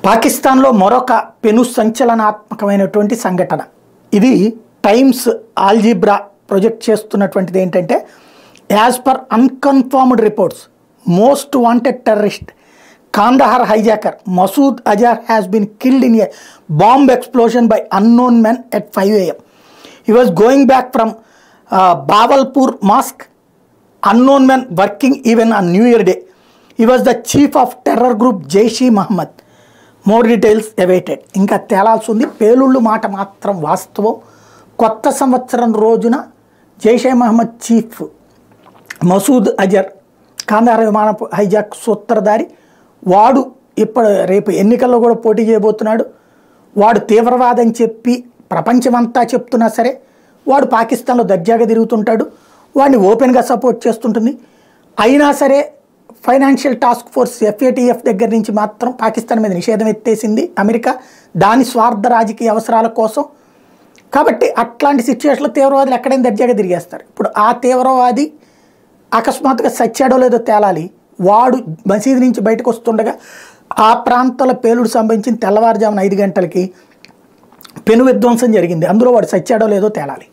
పాకిస్తాన్లో మరొక పెను సంచలనాత్మకమైనటువంటి సంఘటన. ఇది టైమ్స్ ఆల్జీబ్రా ప్రొజెక్ట్ చేస్తున్నటువంటిది ఏంటంటే, as per unconfirmed reports most wanted terrorist Kandahar hijacker Masood Azhar has been killed in a bomb explosion by unknown men at 5 AM. He was going back from Bawalpur Mosque. Unknown men working even on New Year Day. He was the chief of terror group Jaish-e-Mohammed. More details awaited. ఇంకా తేలాల్సి ఉంది. పేలుళ్ళు మాట మాత్రం వాస్తవం. కొత్త సంవత్సరం రోజున జైష్-ఏ-మహమ్మద్ chief Masood Azhar Kandahar విమానపు hijack సూత్రధారి. వాడు రేపు ఎన్నికల్లో కూడా పోటీ చేయబోతున్నాడు. వాడు తీవ్రవాదని చెప్పి ప్రపంచమంతా చెప్తున్నా సరే వాడు పాకిస్తాన్లో దర్జాగా తిరుగుతుంటాడు. వాడిని ఓపెన్గా సపోర్ట్ చేస్తుంటుంది. అయినా సరే ఫైనాన్షియల్ టాస్క్ ఫోర్స్ FATF దగ్గర నుంచి మాత్రం పాకిస్తాన్ మీద నిషేధం ఎత్తేసింది అమెరికా, దాని స్వార్థ రాజకీయ అవసరాల కోసం. కాబట్టి అట్లాంటి సిచ్యువేషన్లో తీవ్రవాదులు ఎక్కడైనా దర్జాగా తిరిగేస్తారు. ఇప్పుడు ఆ తీవ్రవాది అకస్మాత్తుగా సచ్చాడో లేదో తేలాలి. వాడు మసీదు నుంచి బయటకు వస్తుండగా ఆ ప్రాంతాల పేలుడు సంభవించిన తెల్లవారుజామున 5 గంటలకి పెను విధ్వంసం జరిగింది. అందులో వాడు సచ్చాడో లేదో తేలాలి.